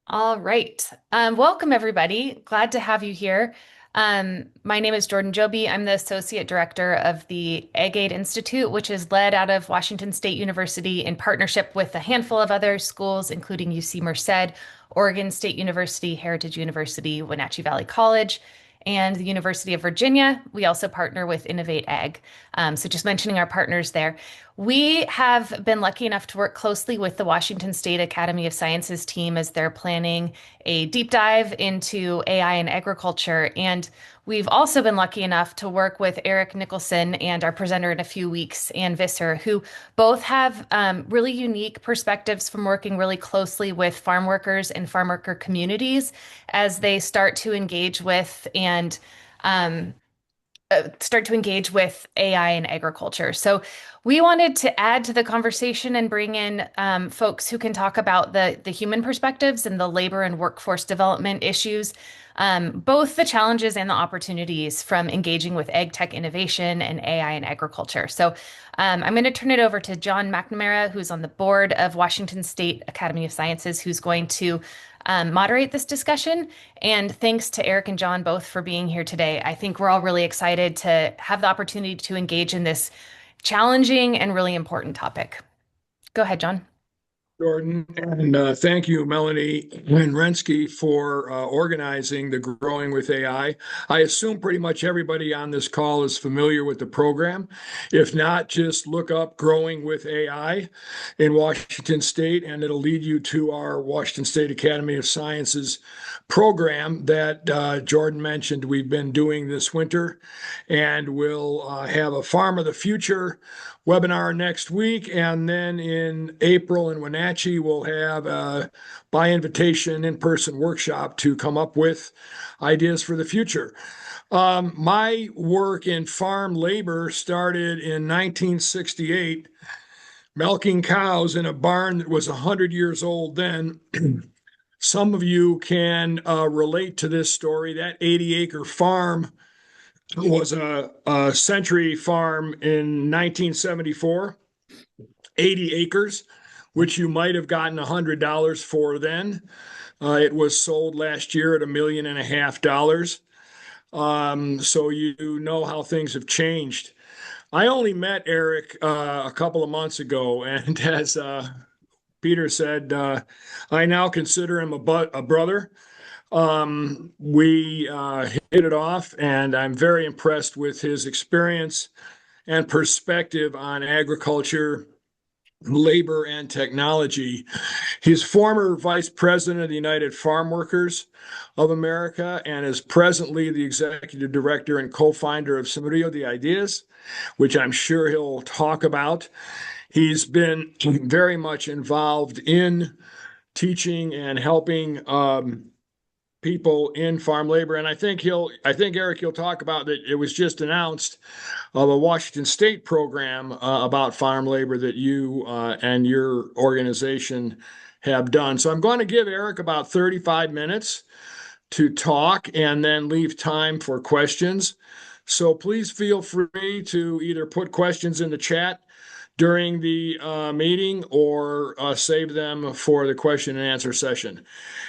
All right. Welcome, everybody. Glad to have you here. My name is Jordan Joby. I'm the Associate Director of the Egg Aid Institute, which is led out of Washington State University in partnership with a handful of other schools, including UC Merced, Oregon State University, Heritage University, Wenatchee Valley College, and the University of Virginia. We also partner with Innovate Ag. So just mentioning our partners there. We have been lucky enough to work closely with the Washington State Academy of Sciences team as they're planning a deep dive into AI and agriculture. And we've also been lucky enough to work with Erik Nicholson and our presenter in a few weeks, Ann Visser, who both have really unique perspectives from working really closely with farm workers and farm worker communities as they um, start to engage with AI and agriculture. So we wanted to add to the conversation and bring in folks who can talk about the human perspectives and the labor and workforce development issues, both the challenges and the opportunities from engaging with ag tech innovation and AI and agriculture. So I'm going to turn it over to John McNamara, who's on the board of Washington State Academy of Sciences, who's going to moderate this discussion. And thanks to Erik and John both for being here today. I think we're all really excited to have the opportunity to engage in this challenging and really important topic. Go ahead, John. Jordan, and thank you, Melanie and Rensky, for organizing the Growing with AI. I assume pretty much everybody on this call is familiar with the program. If not, just look up Growing with AI in Washington State, and it'll lead you to our Washington State Academy of Sciences program that Jordan mentioned we've been doing this winter. And we'll have a Farm of the Future webinar next week. And then in April in Wenatchee, we'll have a by invitation in-person workshop to come up with ideas for the future. My work in farm labor started in 1968, milking cows in a barn that was 100 years old then. Some of you can relate to this story. That 80-acre farm was a century farm in 1974, 80 acres, which you might have gotten $100 for then. It was sold last year at $1.5 million. So you know how things have changed. I only met Erik a couple of months ago, and as Peter said, I now consider him a brother. We hit it off, and I'm very impressed with his experience and perspective on agriculture, labor, and technology. He's former vice president of the United Farm Workers of America and is presently the executive director and co-founder of Semillero, the Ideas, which I'm sure he'll talk about. He's been very much involved in teaching and helping people in farm labor. And I think Erik, you'll talk about that. It was just announced of a Washington State program about farm labor that you and your organization have done. So I'm going to give Erik about 35 minutes to talk and then leave time for questions. So please feel free to either put questions in the chat during the meeting or save them for the question and answer session.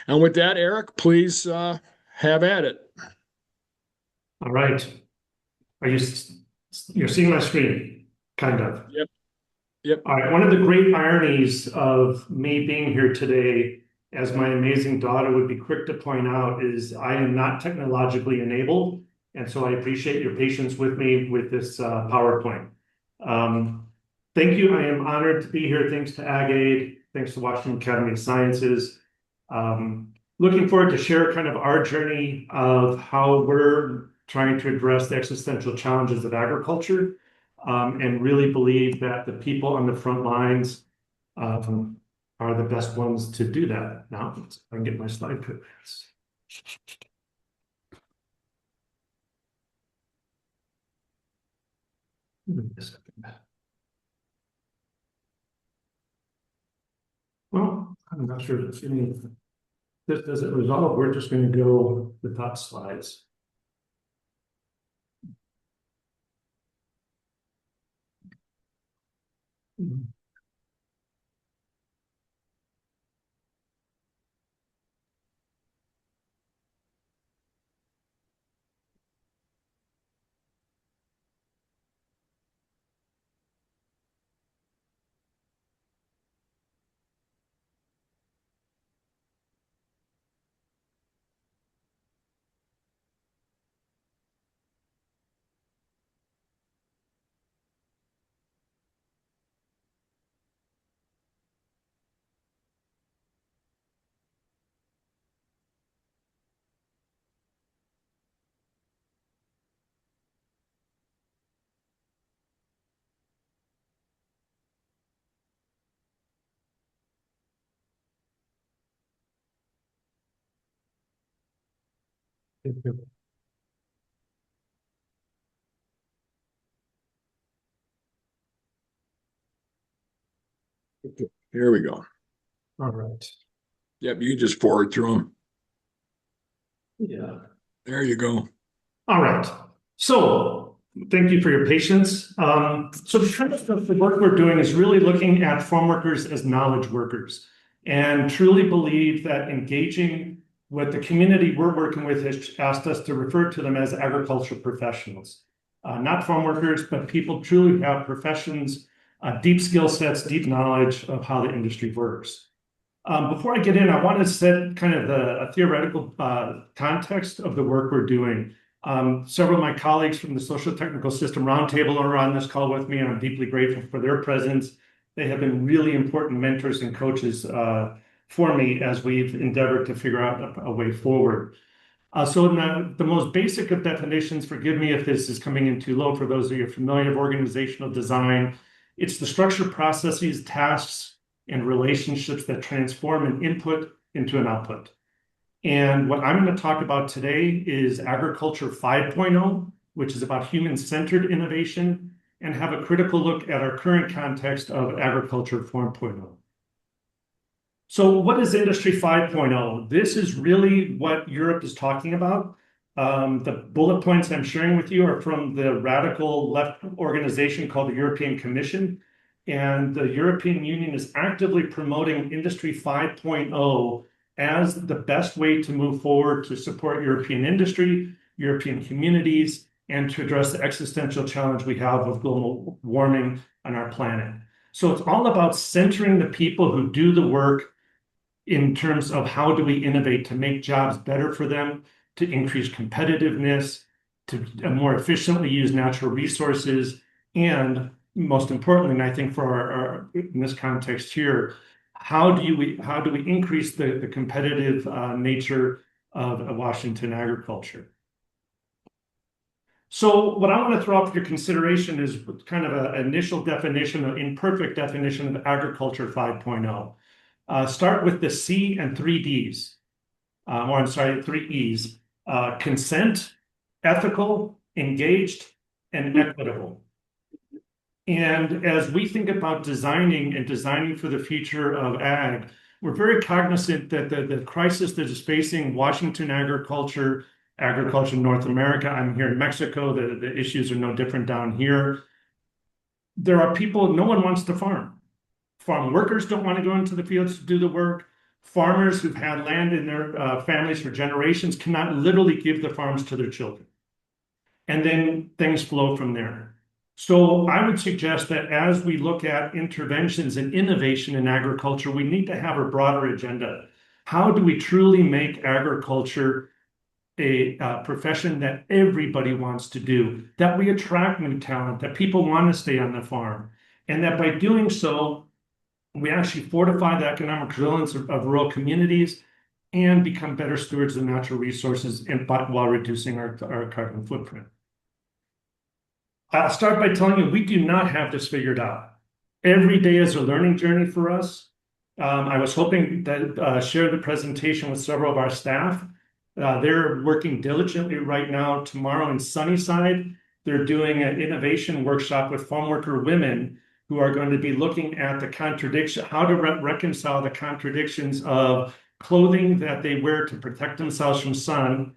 And with that, Erik, please have at it. All right. Are you you're seeing my screen? Kind of. Yep. Yep. All right. One of the great ironies of me being here today, as my amazing daughter would be quick to point out, is I am not technologically enabled. And so I appreciate your patience with me with this PowerPoint. Thank you. I am honored to be here. Thanks to AgAid. Thanks to Washington Academy of Sciences. Looking forward to share kind of our journey of how we're trying to address the existential challenges of agriculture, and really believe that the people on the front lines are the best ones to do that. Now, if I can get my slide to advance. Well, I'm not sure if it's any. This doesn't resolve. We're just going to go without slides. Okay, here we go. All right. Yep, you can just forward through them. Yeah. There you go. All right. So thank you for your patience. So the kind of the work we're doing is really looking at farm workers as knowledge workers and truly believe that engaging with the community we're working with has asked us to refer to them as agricultural professionals. Not farm workers, but people truly have professions, deep skill sets, deep knowledge of how the industry works. Before I get in, I want to set kind of a theoretical context of the work we're doing. Several of my colleagues from the Social Technical System Roundtable are on this call with me, and I'm deeply grateful for their presence. They have been really important mentors and coaches for me as we've endeavored to figure out a way forward. So in the most basic of definitions, forgive me if this is coming in too low for those of you familiar with organizational design, it's the structure, processes, tasks, and relationships that transform an input into an output. And what I'm going to talk about today is Agriculture 5.0, which is about human-centered innovation, and have a critical look at our current context of Agriculture 4.0. So what is Industry 5.0? This is really what Europe is talking about. The bullet points I'm sharing with you are from the radical left organization called the European Commission. And the European Union is actively promoting Industry 5.0 as the best way to move forward to support European industry, European communities, and to address the existential challenge we have of global warming on our planet. So it's all about centering the people who do the work in terms of how do we innovate to make jobs better for them, to increase competitiveness, to more efficiently use natural resources, and most importantly, and I think for our in this context here, how do we increase the competitive nature of Washington agriculture? So what I want to throw up for your consideration is kind of an initial definition, an imperfect definition of Agriculture 5.0. Start with the C and three Ds, or I'm sorry, three E's. Consent, ethical, engaged, and equitable. And as we think about designing for the future of ag, we're very cognizant that the crisis that is facing Washington agriculture in North America, I'm here in Mexico, the issues are no different down here. There are people, no one wants to farm. Farm workers don't want to go into the fields to do the work. Farmers who've had land in their families for generations cannot literally give the farms to their children. And then things flow from there. So I would suggest that as we look at interventions and innovation in agriculture, we need to have a broader agenda. How do we truly make agriculture a profession that everybody wants to do, that we attract new talent, that people want to stay on the farm, and that by doing so, we actually fortify the economic resilience of rural communities and become better stewards of natural resources while reducing our carbon footprint. I'll start by telling you, we do not have this figured out. Every day is a learning journey for us. I was hoping to share the presentation with several of our staff. They're working diligently right now. Tomorrow in Sunnyside, they're doing an innovation workshop with farm worker women who are going to be looking at the contradiction, how to reconcile the contradictions of clothing that they wear to protect themselves from sun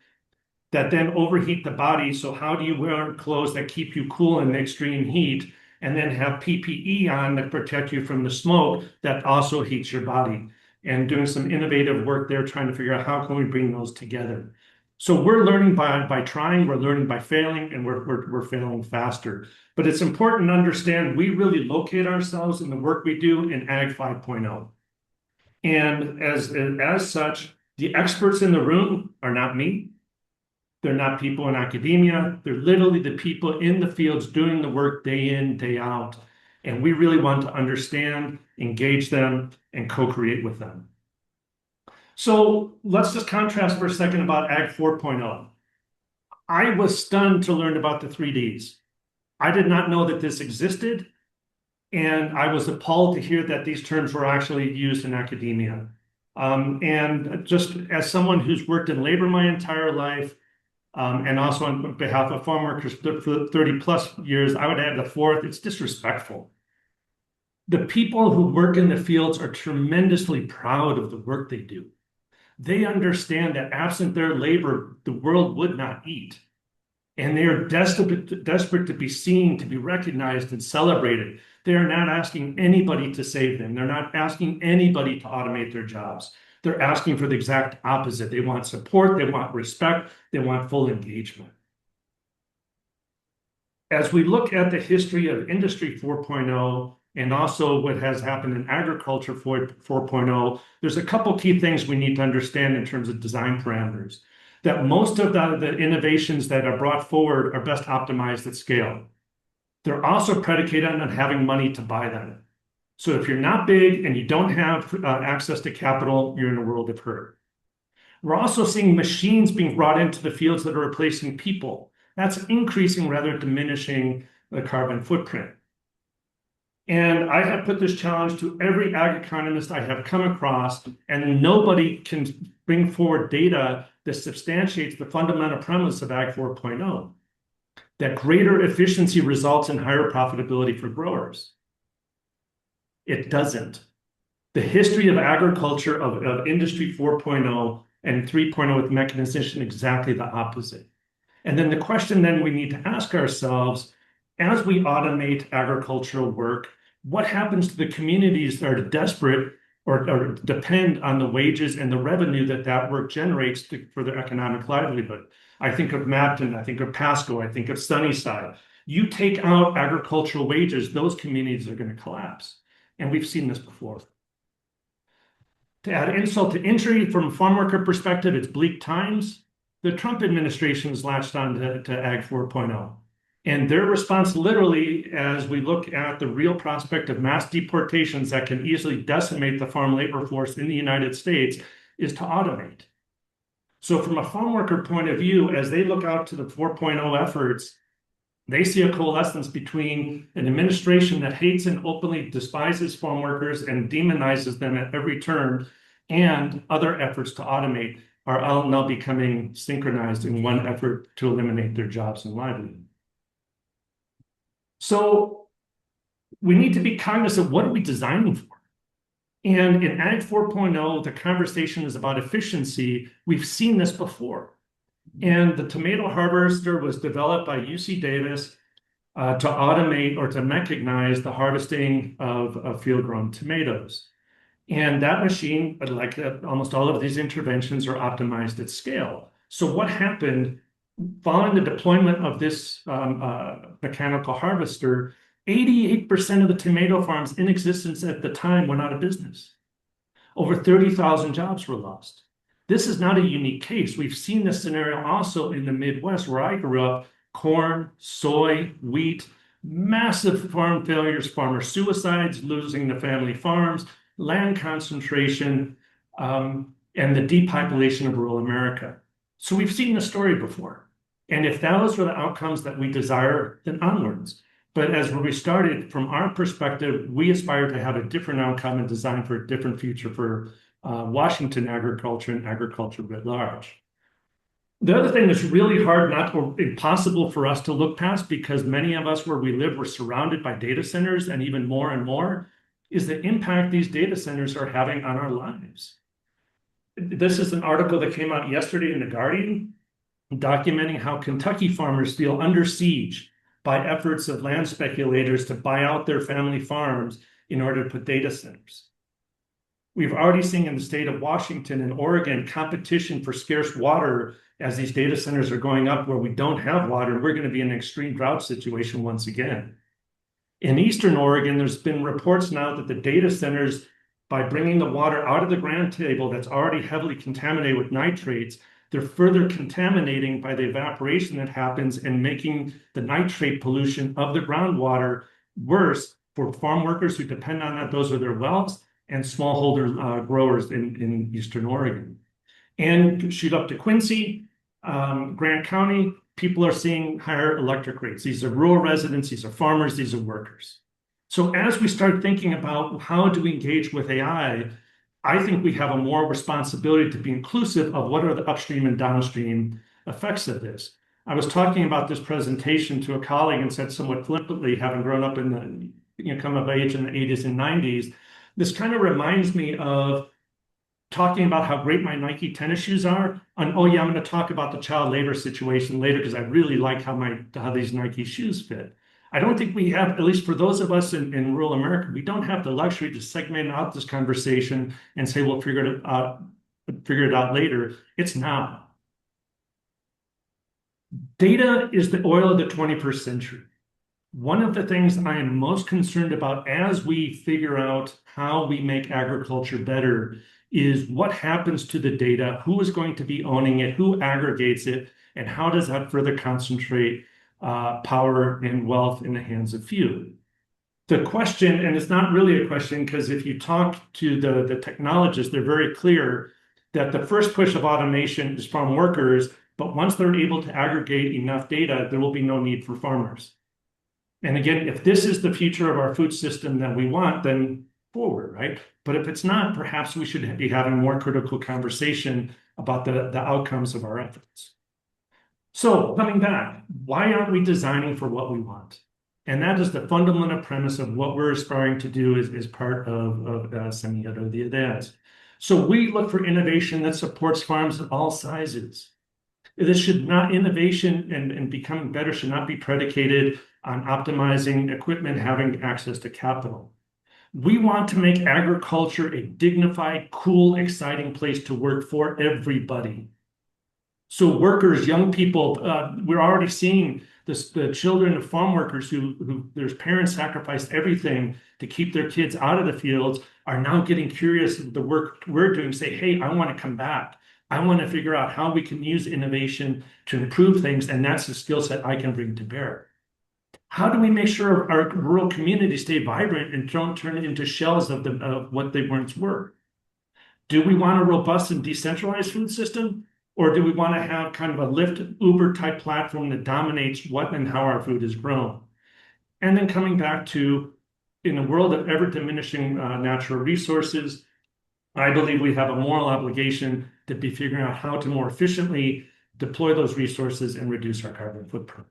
that then overheat the body. So how do you wear clothes that keep you cool in the extreme heat and then have PPE on that protect you from the smoke that also heats your body? And doing some innovative work there, trying to figure out how can we bring those together. So we're learning by trying, we're learning by failing, and we're failing faster. But it's important to understand we really locate ourselves in the work we do in Ag 5.0. And as such, the experts in the room are not me. They're not people in academia. They're literally the people in the fields doing the work day in, day out. And we really want to understand, engage them, and co-create with them. So let's just contrast for a second about Ag 4.0. I was stunned to learn about the 3Ds. I did not know that this existed, and I was appalled to hear that these terms were actually used in academia. And just as someone who's worked in labor my entire life, And also on behalf of farm workers for 30 plus years, I would add the fourth, it's disrespectful. The people who work in the fields are tremendously proud of the work they do. They understand that absent their labor, the world would not eat. And they are desperate to be seen, to be recognized and celebrated. They are not asking anybody to save them. They're not asking anybody to automate their jobs. They're asking for the exact opposite. They want support, they want respect, they want full engagement. As we look at the history of Industry 4.0 and also what has happened in Agriculture 4.0, there's a couple key things we need to understand in terms of design parameters. That most of the innovations that are brought forward are best optimized at scale. They're also predicated on having money to buy them. So if you're not big and you don't have access to capital, you're in a world of hurt. We're also seeing machines being brought into the fields that are replacing people. That's increasing rather than diminishing the carbon footprint. And I have put this challenge to every ag economist I have come across, and nobody can bring forward data that substantiates the fundamental premise of Ag 4.0, that greater efficiency results in higher profitability for growers. It doesn't. The history of agriculture, of Industry 4.0 and 3.0 with mechanization, exactly the opposite. And then the question then we need to ask ourselves, as we automate agricultural work, what happens to the communities that are desperate or depend on the wages and the revenue that that work generates for their economic livelihood? I think of Mapton, I think of Pasco, I think of Sunnyside. You take out agricultural wages, those communities are going to collapse. And we've seen this before. To add insult to injury, from a farm worker perspective, it's bleak times. The Trump administration has latched on to Ag 4.0. And their response, literally, as we look at the real prospect of mass deportations that can easily decimate the farm labor force in the United States, is to automate. So from a farm worker point of view, as they look out to the 4.0 efforts, they see a coalescence between an administration that hates and openly despises farm workers and demonizes them at every turn, and other efforts to automate are all now becoming synchronized in one effort to eliminate their jobs and livelihood. So we need to be cognizant of what are we designing for? And in Ag 4.0, the conversation is about efficiency. We've seen this before. And the tomato harvester was developed by UC Davis to automate or to mechanize the harvesting of field-grown tomatoes. And that machine, like almost all of these interventions, are optimized at scale. So what happened following the deployment of this mechanical harvester? 88% of the tomato farms in existence at the time went out of business. Over 30,000 jobs were lost. This is not a unique case. We've seen this scenario also in the Midwest where I grew up: corn, soy, wheat, massive farm failures, farmer suicides, losing the family farms, land concentration, and the depopulation of rural America. So we've seen this story before. And if those were the outcomes that we desire, then onwards. But as we started, from our perspective, we aspire to have a different outcome and design for a different future for Washington agriculture and agriculture writ large. The other thing that's really hard, not or impossible for us to look past, because many of us where we live, we're surrounded by data centers, and even more, is the impact these data centers are having on our lives. This is an article that came out yesterday in The Guardian, documenting how Kentucky farmers feel under siege by efforts of land speculators to buy out their family farms in order to put data centers. We've already seen in the state of Washington and Oregon competition for scarce water as these data centers are going up where we don't have water. We're going to be in an extreme drought situation once again. In Eastern Oregon, there's been reports now that the data centers, by bringing the water out of the ground table that's already heavily contaminated with nitrates, they're further contaminating by the evaporation that happens and making the nitrate pollution of the groundwater worse for farm workers who depend on that. Those are their wells, and smallholder growers in Eastern Oregon. And shoot up to Quincy, Grant County, people are seeing higher electric rates. These are rural residents, these are farmers, these are workers. So as we start thinking about how do we engage with AI, I think we have a more responsibility to be inclusive of what are the upstream and downstream effects of this. I was talking about this presentation to a colleague and said somewhat flippantly, having grown up in come of age in the 80s and 90s, this kind of reminds me of talking about how great my Nike tennis shoes are. And oh yeah, I'm going to talk about the child labor situation later because I really like how these Nike shoes fit. I don't think we have, at least for those of us in rural America, we don't have the luxury to segment out this conversation and say we'll figure it out later. It's now. Data is the oil of the 21st century. One of the things I am most concerned about as we figure out how we make agriculture better is what happens to the data, who is going to be owning it, who aggregates it, and how does that further concentrate power and wealth in the hands of few. The question, and it's not really a question, because if you talk to the technologists, they're very clear that the first push of automation is farm workers, but once they're able to aggregate enough data, there will be no need for farmers. And again, if this is the future of our food system that we want, then forward, right? But if it's not, perhaps we should be having more critical conversation about the outcomes of our efforts. So coming back, why aren't we designing for what we want? And that is the fundamental premise of what we're aspiring to do as part of Semillero de Ideas. So we look for innovation that supports farms of all sizes. This should not, innovation and becoming better should not be predicated on optimizing equipment, having access to capital. We want to make agriculture a dignified, cool, exciting place to work for everybody. So workers, young people, we're already seeing this, the children of farm workers who their parents sacrificed everything to keep their kids out of the fields are now getting curious of the work we're doing, say, hey, I want to come back. I want to figure out how we can use innovation to improve things, and that's the skill set I can bring to bear. How do we make sure our rural communities stay vibrant and don't turn into shells of what they once were? Do we want a robust and decentralized food system? Or do we want to have kind of a Lyft, Uber type platform that dominates what and how our food is grown? And then coming back to, in a world of ever diminishing natural resources, I believe we have a moral obligation to be figuring out how to more efficiently deploy those resources and reduce our carbon footprint.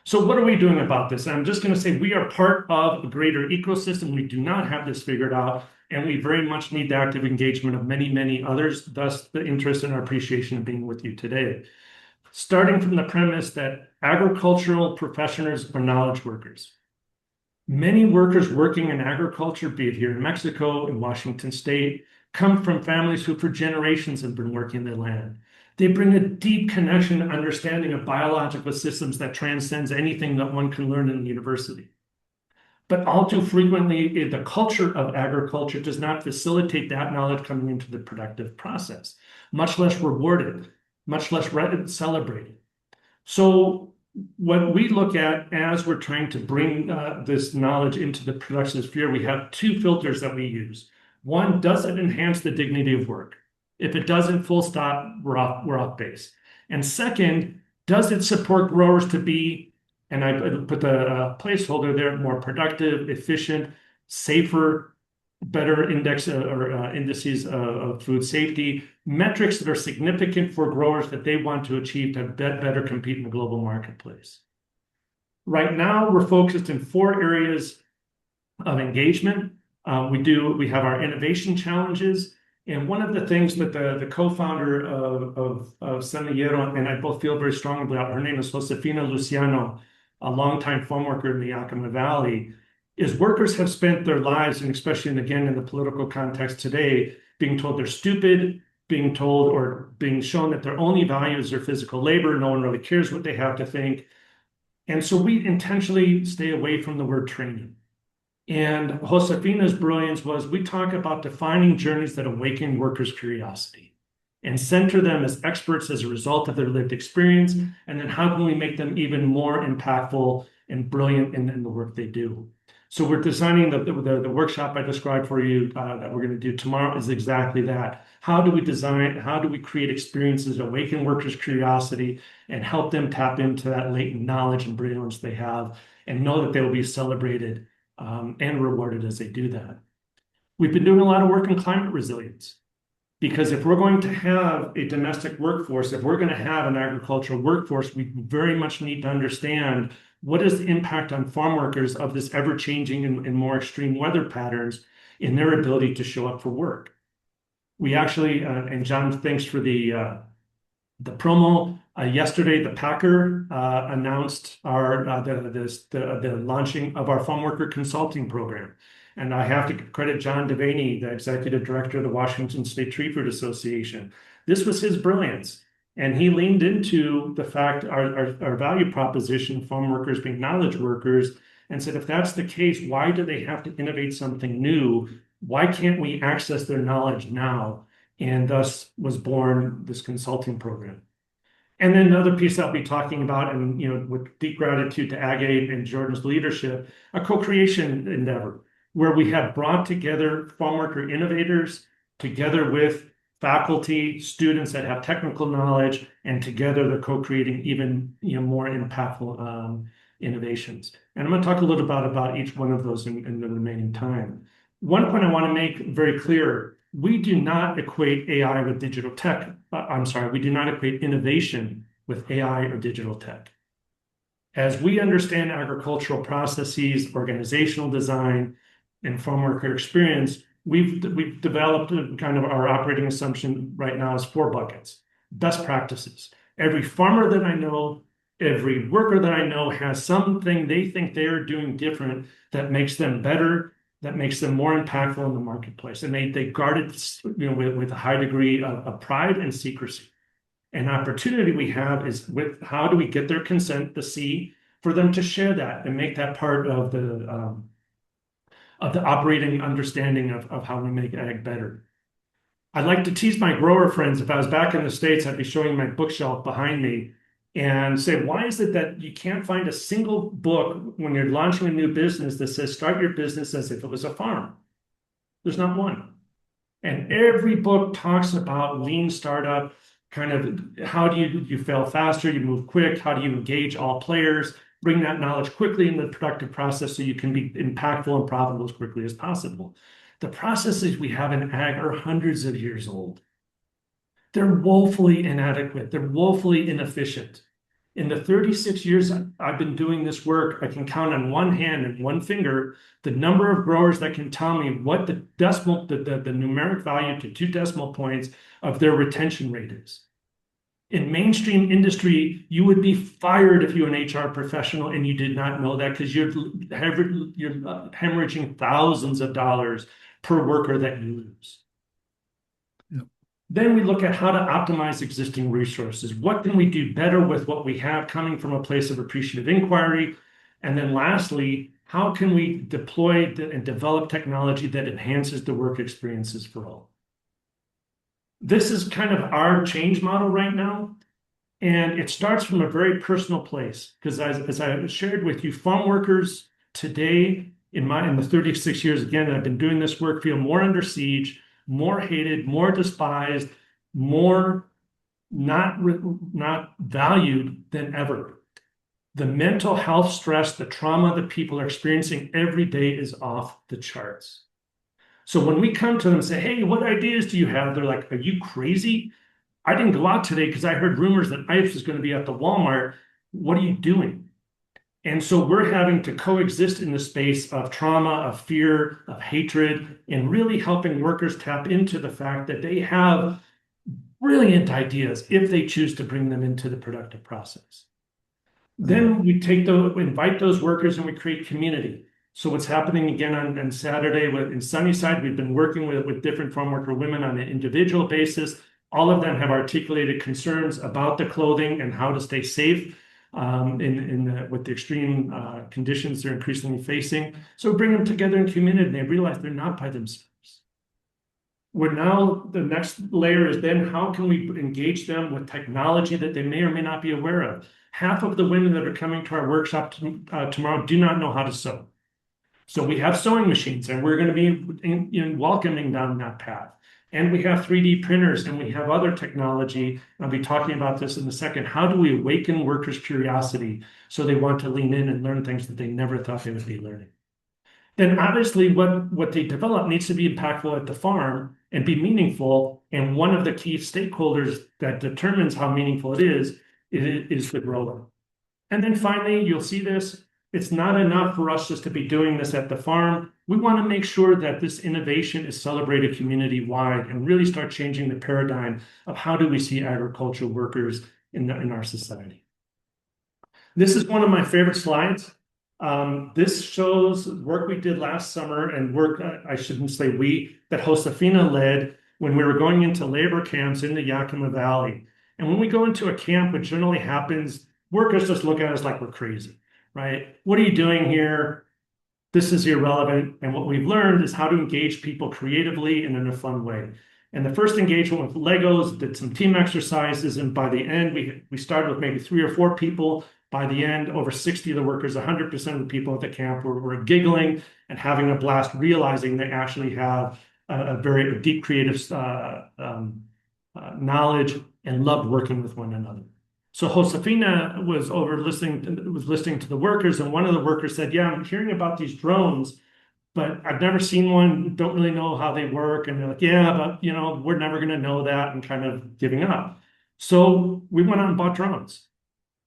So what are we doing about this? I'm just going to say we are part of a greater ecosystem. We do not have this figured out, and we very much need the active engagement of many, many others, thus the interest and our appreciation of being with you today. Starting from the premise that agricultural professionals are knowledge workers. Many workers working in agriculture, be it here in Mexico, in Washington State, come from families who for generations have been working the land. They bring a deep connection and understanding of biological systems that transcends anything that one can learn in the university. But all too frequently, the culture of agriculture does not facilitate that knowledge coming into the productive process, much less rewarded, much less celebrated. So what we look at as we're trying to bring this knowledge into the production sphere, we have two filters that we use. One, does it enhance the dignity of work? If it doesn't, full stop, we're off base. And second, does it support growers to be, and I put the placeholder there, more productive, efficient, safer, better indices of food safety, metrics that are significant for growers that they want to achieve to better compete in the global marketplace. Right now, we're focused in 4 areas of engagement. We have our innovation challenges. And one of the things that the co-founder of Semillero and I both feel very strongly about, her name is Josefina Luciano, a longtime farm worker in the Yakima Valley, is workers have spent their lives, and especially again in the political context today, being told they're stupid, being told or being shown that their only value is their physical labor. No one really cares what they have to think. And so we intentionally stay away from the word training. And Josefina's brilliance was we talk about defining journeys that awaken workers' curiosity and center them as experts as a result of their lived experience. And then how can we make them even more impactful and brilliant in the work they do? So we're designing the workshop I described for you that we're going to do tomorrow is exactly that. How do we design, how do we create experiences that awaken workers' curiosity and help them tap into that latent knowledge and brilliance they have and know that they will be celebrated and rewarded as they do that. We've been doing a lot of work in climate resilience. Because if we're going to have a domestic workforce, if we're going to have an agricultural workforce, we very much need to understand what is the impact on farm workers of this ever-changing and more extreme weather patterns in their ability to show up for work. We actually, and John, thanks for the promo. Yesterday, the Packer announced the launching of our farm worker consulting program. And I have to credit John Devaney, the executive director of the Washington State Tree Fruit Association. This was his brilliance. And he leaned into the fact, our value proposition, farm workers being knowledge workers, and said, if that's the case, why do they have to innovate something new? Why can't we access their knowledge now? And thus was born this consulting program. And then another piece I'll be talking about, and with deep gratitude to Ag8 and Jordan's leadership, a co-creation endeavor where we have brought together farm worker innovators together with faculty, students that have technical knowledge, and together they're co-creating even more impactful innovations. And I'm going to talk a little bit about each one of those in the remaining time. One point I want to make very clear: we do not equate AI with digital tech. I'm sorry, we do not equate innovation with AI or digital tech. As we understand agricultural processes, organizational design, and farm worker experience, we've developed kind of our operating assumption right now is 4 buckets. Best practices. Every farmer that I know, every worker that I know has something they think they're doing different that makes them better, that makes them more impactful in the marketplace. And they guard it with a high degree of pride and secrecy. An opportunity we have is with how do we get their consent, the C, for them to share that and make that part of the operating understanding of how we make ag better. I'd like to tease my grower friends. If I was back in the States, I'd be showing my bookshelf behind me and say, why is it that you can't find a single book when you're launching a new business that says start your business as if it was a farm? There's not one. And every book talks about lean startup, kind of how do you fail faster, you move quick, how do you engage all players, bring that knowledge quickly in the productive process so you can be impactful and profitable as quickly as possible. The processes we have in ag are hundreds of years old. They're woefully inadequate. They're woefully inefficient. In the 36 years I've been doing this work, I can count on one hand and one finger the number of growers that can tell me what the numeric value to 2 decimal points of their retention rate is. In mainstream industry, you would be fired if you're an HR professional and you did not know that, because you're hemorrhaging thousands of dollars per worker that you lose. Yep. Then we look at how to optimize existing resources. What can we do better with what we have, coming from a place of appreciative inquiry? And then lastly, how can we deploy and develop technology that enhances the work experiences for all? This is kind of our change model right now. And it starts from a very personal place, because as I shared with you, farm workers today in the 36 years, again, I've been doing this work, feel more under siege, more hated, more despised, more not valued than ever. The mental health stress, the trauma that people are experiencing every day is off the charts. So when we come to them and say, hey, what ideas do you have? They're like, are you crazy? I didn't go out today because I heard rumors that ICE is going to be at the Walmart. What are you doing? And so we're having to coexist in the space of trauma, of fear, of hatred, and really helping workers tap into the fact that they have brilliant ideas if they choose to bring them into the productive process. Then we invite those workers and we create community. So what's happening again on Saturday in Sunnyside, we've been working with different farm worker women on an individual basis. All of them have articulated concerns about the clothing and how to stay safe with the extreme conditions they're increasingly facing. So we bring them together in community and they realize they're not by themselves. The next layer is then how can we engage them with technology that they may or may not be aware of. Half of the women that are coming to our workshop tomorrow do not know how to sew. So we have sewing machines and we're going to be welcoming down that path. And we have 3D printers and we have other technology. I'll be talking about this in a second. How do we awaken workers' curiosity so they want to lean in and learn things that they never thought they would be learning? Then obviously what they develop needs to be impactful at the farm and be meaningful. And one of the key stakeholders that determines how meaningful it is the grower. And then finally, you'll see this. It's not enough for us just to be doing this at the farm. We want to make sure that this innovation is celebrated community-wide and really start changing the paradigm of how do we see agricultural workers in our society. This is one of my favorite slides. This shows work we did last summer and work, I shouldn't say we, that Josefina led when we were going into labor camps in the Yakima Valley. And when we go into a camp, what generally happens, workers just look at us like we're crazy, right? What are you doing here? This is irrelevant. And what we've learned is how to engage people creatively and in a fun way. And the first engagement with Legos, did some team exercises, and by the end, we started with maybe 3 or 4 people. By the end, over 60 of the workers, 100% of the people at the camp were giggling and having a blast, realizing they actually have a very deep creative knowledge and loved working with one another. So Josefina was listening to the workers, and one of the workers said, "Yeah, I'm hearing about these drones, but I've never seen one, don't really know how they work." And they're like, "Yeah, but we're never going to know that," and kind of giving up. So we went out and bought drones.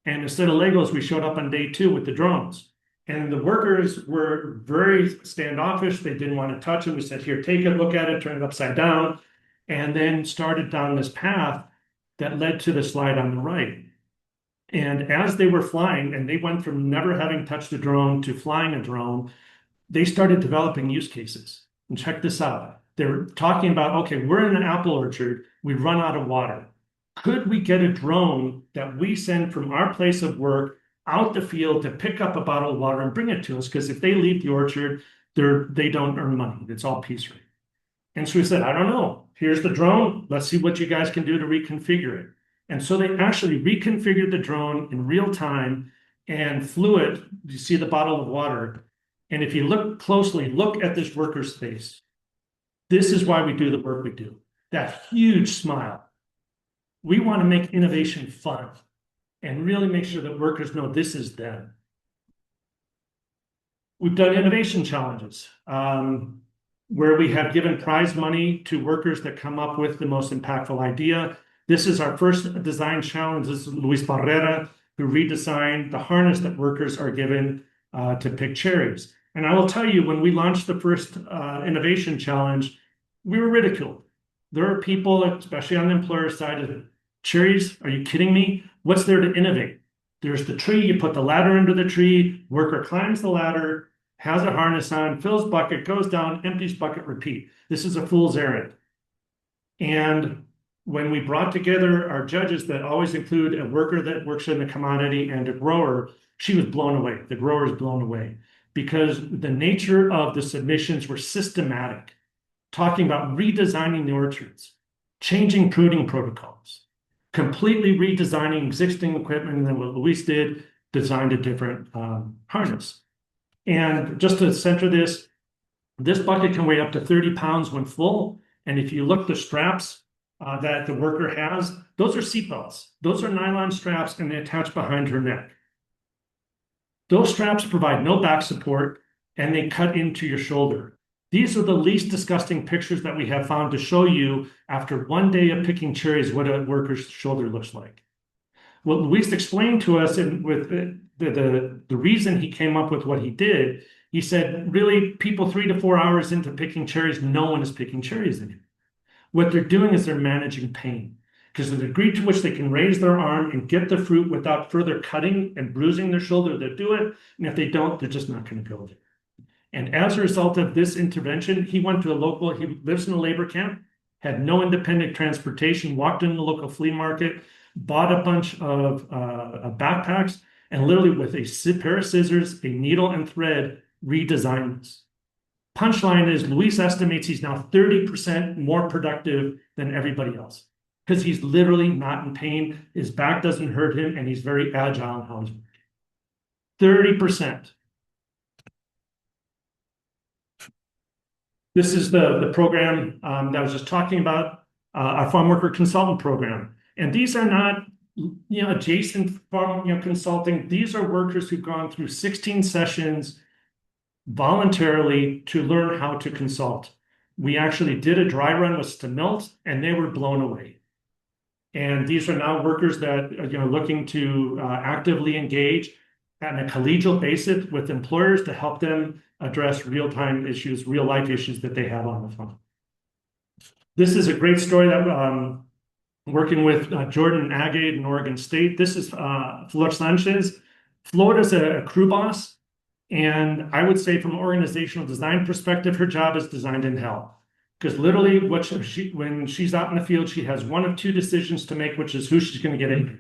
And instead of Legos, we showed up on day 2 with the drones. And the workers were very standoffish. They didn't want to touch them. We said, "Here, take it, look at it, turn it upside down," and then started down this path that led to the slide on the right. And as they were flying, and they went from never having touched a drone to flying a drone, they started developing use cases. And check this out. They're talking about, okay, we're in an apple orchard. We run out of water. Could we get a drone that we send from our place of work out the field to pick up a bottle of water and bring it to us? Because if they leave the orchard, they don't earn money. It's all piece rate. And so we said, "I don't know. Here's the drone. Let's see what you guys can do to reconfigure it." And so they actually reconfigured the drone in real time and flew it. You see the bottle of water. And if you look closely, look at this worker's face. This is why we do the work we do. That huge smile. We want to make innovation fun and really make sure that workers know this is them. We've done innovation challenges where we have given prize money to workers that come up with the most impactful idea. This is our first design challenge. This is Luis Barrera, who redesigned the harness that workers are given to pick cherries. And I will tell you, when we launched the first innovation challenge, we were ridiculed. There are people, especially on the employer side, cherries, are you kidding me? What's there to innovate? There's the tree, you put the ladder under the tree, worker climbs the ladder, has a harness on, fills bucket, goes down, empties bucket, repeat. This is a fool's errand. And when we brought together our judges that always include a worker that works in the commodity and a grower, she was blown away. The grower is blown away because the nature of the submissions were systematic, talking about redesigning the orchards, changing pruning protocols, completely redesigning existing equipment, and then what Luis did, designed a different harness. And just to center this bucket can weigh up to 30 pounds when full. And if you look the straps that the worker has, those are seatbelts. Those are nylon straps, and they attach behind her neck. Those straps provide no back support, and they cut into your shoulder. These are the least disgusting pictures that we have found to show you after one day of picking cherries what a worker's shoulder looks like. What Luis explained to us, and with the reason he came up with what he did, he said, really, people 3 to 4 hours into picking cherries, no one is picking cherries anymore. What they're doing is they're managing pain, because the degree to which they can raise their arm and get the fruit without further cutting and bruising their shoulder, they'll do it. And if they don't, they're just not going to go there. And as a result of this intervention, he went to he lives in a labor camp, had no independent transportation, walked in the local flea market, bought a bunch of backpacks, and literally with a pair of scissors, a needle and thread, redesigned this. Punchline is Luis estimates he's now 30% more productive than everybody else because he's literally not in pain. His back doesn't hurt him, and he's very agile in how he's working. 30%. This is the program that I was just talking about, our farm worker consultant program. And these are not adjacent farm consulting. These are workers who've gone through 16 sessions voluntarily to learn how to consult. We actually did a dry run with Semillero, and they were blown away. And these are now workers that are looking to actively engage on a collegial basis with employers to help them address real-time issues, real-life issues that they have on the farm. This is a great story that working with Jordan Agate in Oregon State. This is Flor Sanchez. Florida's a crew boss, and I would say from an organizational design perspective, her job is designed in hell. Because literally, when she's out in the field, she has one of two decisions to make, which is who she's going to get in.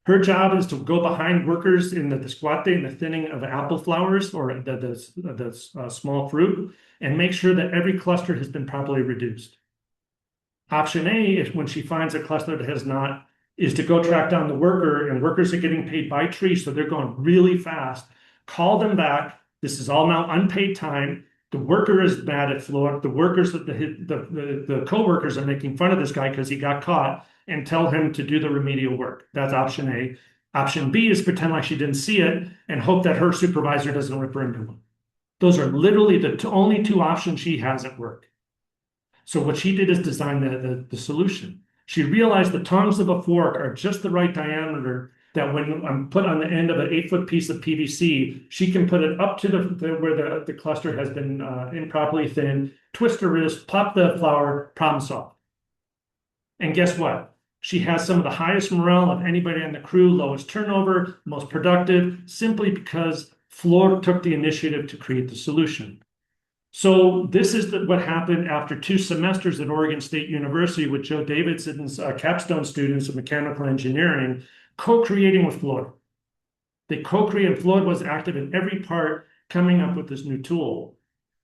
Her job is to go behind workers in the desquate, in the thinning of apple flowers or the small fruit, and make sure that every cluster has been properly reduced. Option A is when she finds a cluster that has not, is to go track down the worker, and workers are getting paid by tree, so they're going really fast. Call them back. This is all now unpaid time. The worker is mad at Flor. The workers, the co-workers are making fun of this guy because he got caught, and tell him to do the remedial work. That's option A. Option B is pretend like she didn't see it and hope that her supervisor doesn't rip her into them. Those are literally the only two options she has at work. So what she did is design the solution. She realized the tongues of a fork are just the right diameter that when I'm put on the end of an 8-foot piece of PVC, she can put it up to where the cluster has been improperly thinned, twist her wrist, pop the flower, problem solved. And guess what? She has some of the highest morale of anybody on the crew, lowest turnover, most productive, simply because Flor took the initiative to create the solution. So this is what happened after 2 semesters at Oregon State University with Joe Davidson's capstone students of mechanical engineering, co-creating with Floyd. They co-created, Floyd was active in every part, coming up with this new tool.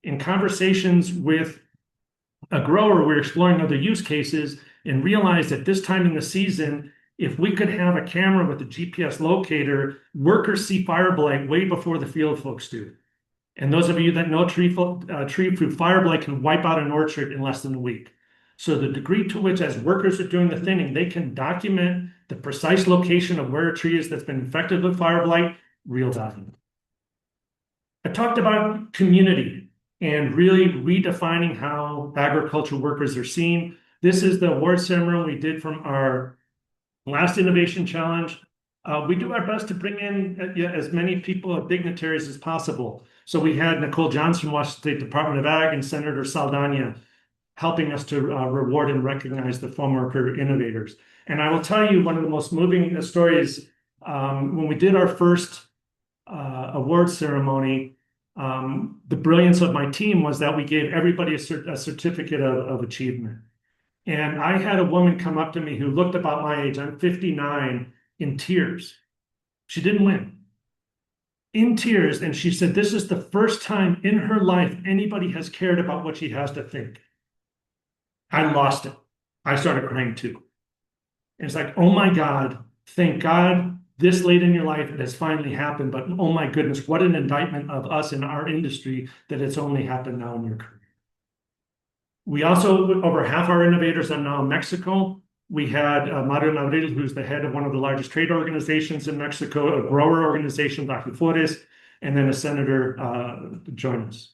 In conversations with a grower, we were exploring other use cases and realized at this time in the season, if we could have a camera with a GPS locator, workers see fire blight way before the field folks do. And those of you that know tree fruit fire blight can wipe out an orchard in less than a week. So the degree to which, as workers are doing the thinning, they can document the precise location of where a tree is that's been infected with fire blight, real value. I talked about community and really redefining how agricultural workers are seen. This is the award ceremony we did from our last Innovation Challenge. We do our best to bring in as many people, dignitaries as possible. So we had Nicole Johnson, Washington State Department of Ag, and Senator Saldana helping us to reward and recognize the farm worker innovators. And I will tell you one of the most moving stories, when we did our first award ceremony, the brilliance of my team was that we gave everybody a certificate of achievement. And I had a woman come up to me who looked about my age, I'm 59, in tears. She didn't win. In tears, and she said, this is the first time in her life anybody has cared about what she has to think. I lost it. I started crying too. And it's like, oh my God, thank God this late in your life it has finally happened, but oh my goodness, what an indictment of us in our industry that it's only happened now in your career. We also, over half our innovators are now in Mexico. We had Mario Abril, who's the head of one of the largest trade organizations in Mexico, a grower organization, Flores, and then a senator join us.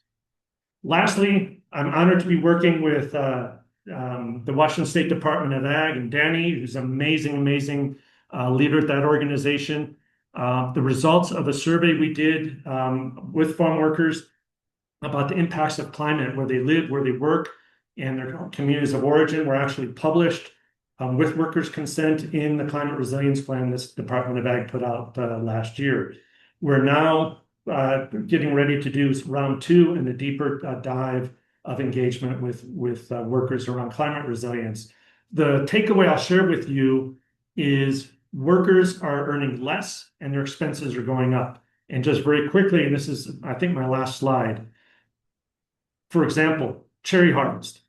Lastly, I'm honored to be working with the Washington State Department of Ag and Danny, who's an amazing leader at that organization. The results of a survey we did with farm workers about the impacts of climate, where they live, where they work, and their communities of origin were actually published with workers' consent in the climate resilience plan this Department of Ag put out last year. We're now getting ready to do round 2 and a deeper dive of engagement with workers around climate resilience. The takeaway I'll share with you is workers are earning less and their expenses are going up. And just very quickly, and this is, I think, my last slide. For example, cherry harvest.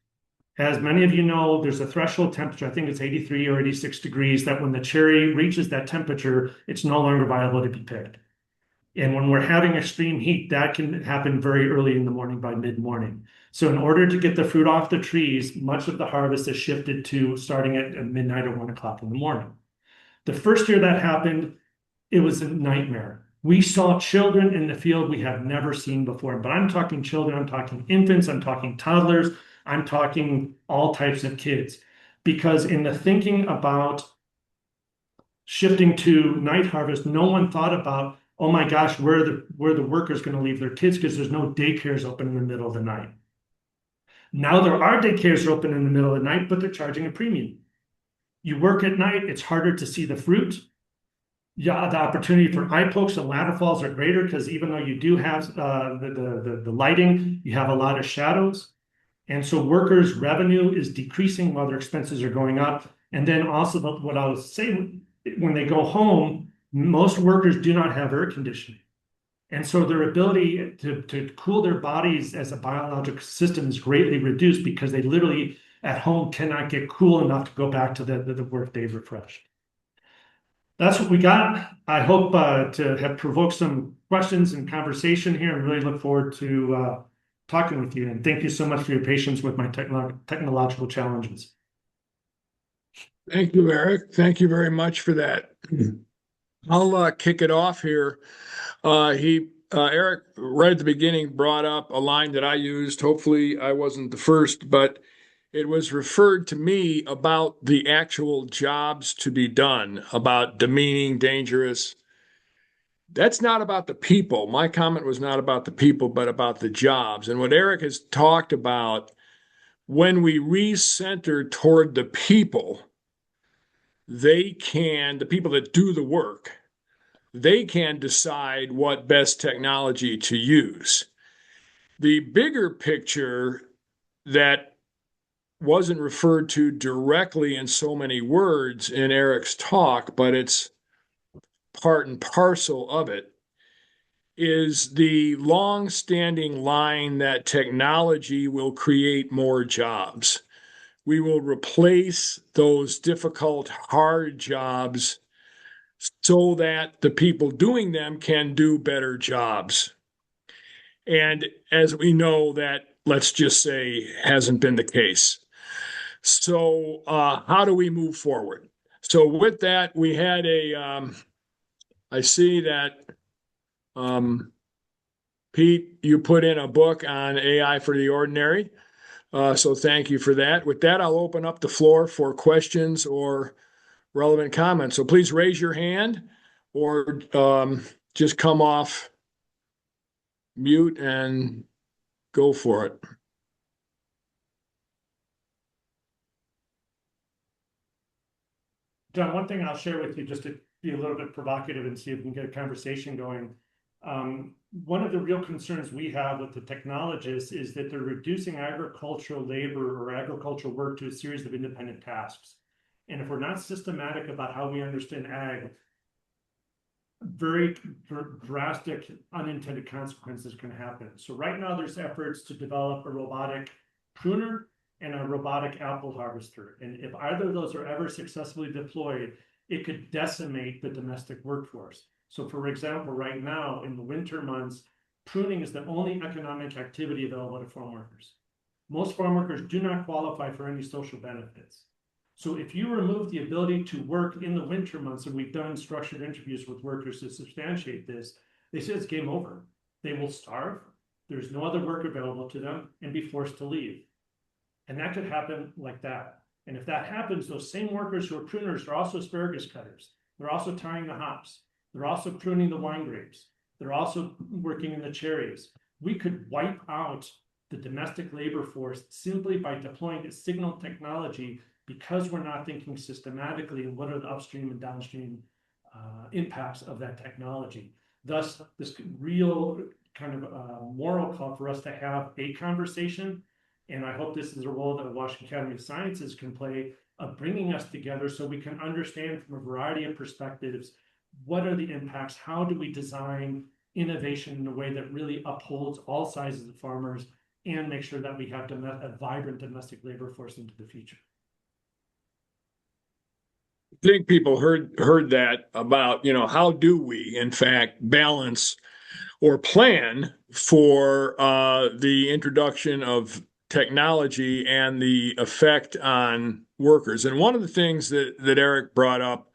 As many of you know, there's a threshold temperature, I think it's 83 or 86 degrees, that when the cherry reaches that temperature, it's no longer viable to be picked. And when we're having extreme heat, that can happen very early in the morning by mid-morning. So in order to get the fruit off the trees, much of the harvest is shifted to starting at midnight or 1 o'clock in the morning. The first year that happened, it was a nightmare. We saw children in the field we have never seen before. But I'm talking children, I'm talking infants, I'm talking toddlers, I'm talking all types of kids. Because in the thinking about shifting to night harvest, no one thought about, oh my gosh, where are the workers going to leave their kids because there's no daycares open in the middle of the night. Now there are daycares open in the middle of the night, but they're charging a premium. You work at night, it's harder to see the fruit. Yeah, the opportunity for eye pokes and ladder falls are greater because even though you do have the lighting, you have a lot of shadows. And so workers' revenue is decreasing while their expenses are going up. And then also what I'll say, when they go home, most workers do not have air conditioning. And so their ability to cool their bodies as a biological system is greatly reduced because they literally at home cannot get cool enough to go back to the work day refreshed. That's what we got. I hope to have provoked some questions and conversation here and really look forward to talking with you. And thank you so much for your patience with my technological challenges. Thank you, Eric. Thank you very much for that. I'll kick it off here. Eric, right at the beginning, brought up a line that I used. Hopefully, I wasn't the first, but it was referred to me about the actual jobs to be done, about demeaning, dangerous. That's not about the people. My comment was not about the people, but about the jobs. And what Eric has talked about, when we recenter toward the people, the people that do the work, they can decide what best technology to use. The bigger picture that wasn't referred to directly in so many words in Eric's talk, but it's part and parcel of it, is the long-standing line that technology will create more jobs. We will replace those difficult, hard jobs so that the people doing them can do better jobs. And as we know, that, let's just say, hasn't been the case. So, how do we move forward? So, with that, we had I see that, um, Pete, you put in a book on AI for the ordinary. So, thank you for that. With that, I'll open up the floor for questions or relevant comments. So, please raise your hand or just come off mute and go for it. John, one thing I'll share with you just to be a little bit provocative and see if we can get a conversation going. One of the real concerns we have with the technologists is that they're reducing agricultural labor or agricultural work to a series of independent tasks. And if we're not systematic about how we understand ag, very drastic unintended consequences can happen. So right now there's efforts to develop a robotic pruner and a robotic apple harvester. And if either of those are ever successfully deployed, it could decimate the domestic workforce. So for example, right now in the winter months, pruning is the only economic activity available to farm workers. Most farm workers do not qualify for any social benefits. So if you remove the ability to work in the winter months, and we've done structured interviews with workers to substantiate this, they say it's game over. They will starve, there's no other work available to them, and be forced to leave. And that could happen like that. And if that happens, those same workers who are pruners are also asparagus cutters. They're also tying the hops. They're also pruning the wine grapes. They're also working in the cherries. We could wipe out the domestic labor force simply by deploying a signal technology because we're not thinking systematically and what are the upstream and downstream impacts of that technology. Thus, this real kind of moral call for us to have a conversation. And I hope this is a role that the Washington Academy of Sciences can play of bringing us together so we can understand from a variety of perspectives, what are the impacts? How do we design innovation in a way that really upholds all sizes of farmers and make sure that we have a vibrant domestic labor force into the future? I think people heard that about, how do we, in fact, balance or plan for the introduction of technology and the effect on workers. And one of the things that Eric brought up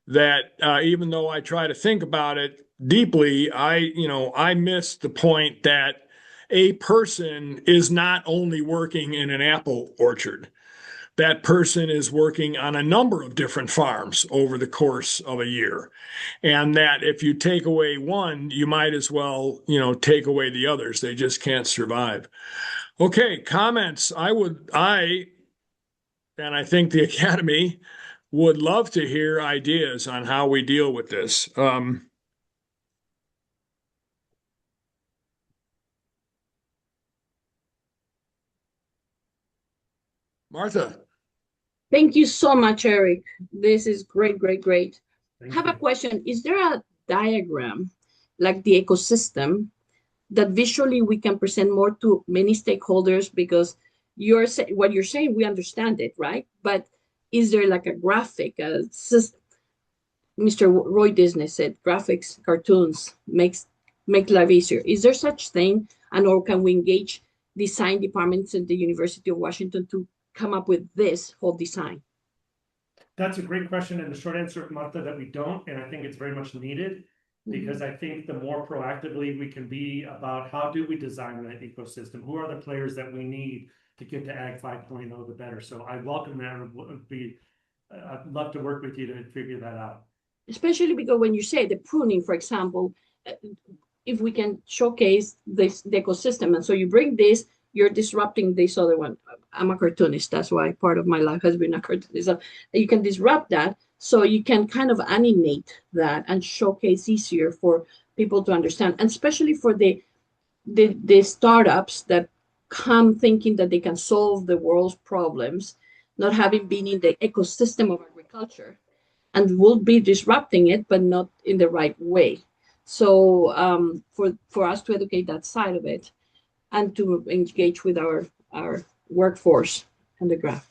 that even though I try to think about it deeply, I miss the point that a person is not only working in an apple orchard. That person is working on a number of different farms over the course of a year. And that if you take away one, you might as well, take away the others. They just can't survive. Okay, comments. And I think the Academy would love to hear ideas on how we deal with this. Martha. Thank you so much, Eric. This is great, great, great. I Thank have a you. question. Is there a diagram, like the ecosystem, that visually we can present more to many stakeholders? Because what you're saying, we understand it, right? But is there like a graphic? Mr. Roy Disney said, graphics, cartoons make life easier. Is there such thing, and or can we engage design departments at the University of Washington to come up with this whole design? That's a great question, and the short answer, Martha, that we don't, and I think it's very much needed, because I think the more proactively we can be about how do we design that ecosystem, who are the players that we need to get to Ag 5.0, the better. So I welcome that, and I'd love to work with you to figure that out. Especially because when you say the pruning, for example, uh, if we can showcase this the ecosystem, and so you bring this, you're disrupting this other one. I'm a cartoonist, that's why part of my life has been a cartoonist. So you can disrupt that, so you can kind of animate that and showcase easier for people to understand, and especially for the startups that come thinking that they can solve the world's problems, not having been in the ecosystem of agriculture, and will be disrupting it, but not in the right way. So for us to educate that side of it and to engage with our workforce and the graph.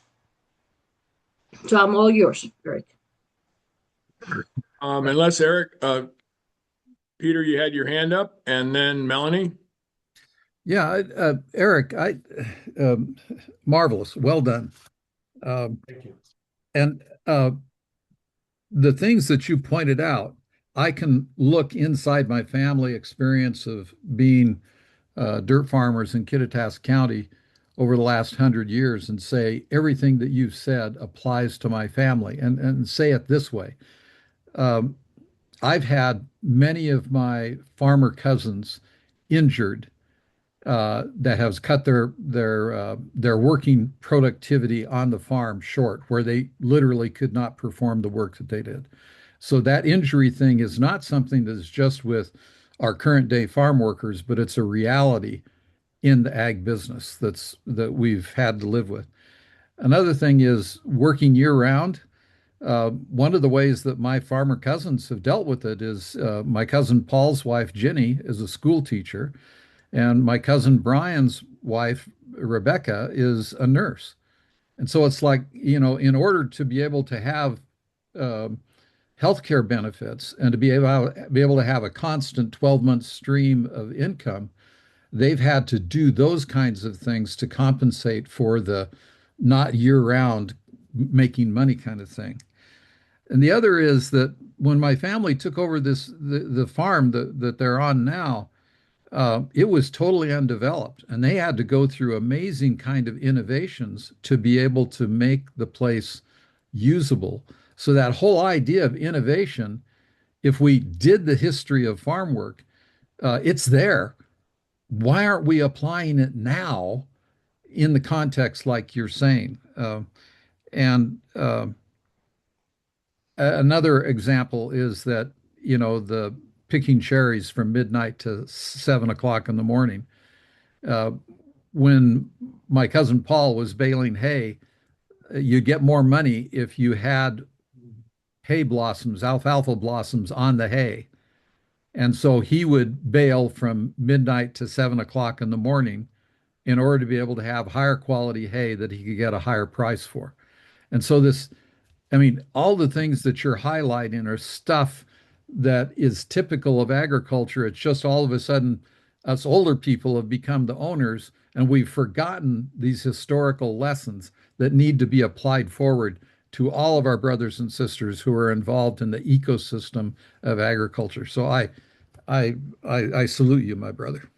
So I'm all yours, Eric. Unless Eric, Peter, you had your hand up, and then Melanie. Yeah, Eric, um, marvelous, well done. Thank you. And the things that you pointed out, I can look inside my family experience of being dirt farmers in Kittitas County over the last 100 years and say everything that you've said applies to my family. And say it this way. Um, I've had many of my farmer cousins injured that has cut their working productivity on the farm short, where they literally could not perform the work that they did. So that injury thing is not something that's just with our current day farm workers, but it's a reality in the ag business that we've had to live with. Another thing is working year round. One of the ways that my farmer cousins have dealt with it is my cousin Paul's wife, Jenny, is a school teacher, and my cousin Brian's wife, Rebecca, is a nurse. And so it's like, in order to be able to have uh, healthcare benefits and to be able to have a constant 12-month stream of income, they've had to do those kinds of things to compensate for the not year-round making money kind of thing. And the other is that when my family took over the farm that they're on now, it was totally undeveloped, and they had to go through amazing kind of innovations to be able to make the place usable. So that whole idea of innovation, if we did the history of farm work, it's there. Why aren't we applying it now in the context like you're saying? And Another example is that, the picking cherries from midnight to 7 o'clock in the morning. Uh, when my cousin Paul was baling hay, you get more money if you had hay blossoms, alfalfa blossoms on the hay. And so he would bale from midnight to 7 o'clock in the morning in order to be able to have higher quality hay that he could get a higher price for. And so I mean, all the things that you're highlighting are stuff that is typical of agriculture. It's just all of a sudden us older people have become the owners, and we've forgotten these historical lessons that need to be applied forward to all of our brothers and sisters who are involved in the ecosystem of agriculture. So I salute you, my brother.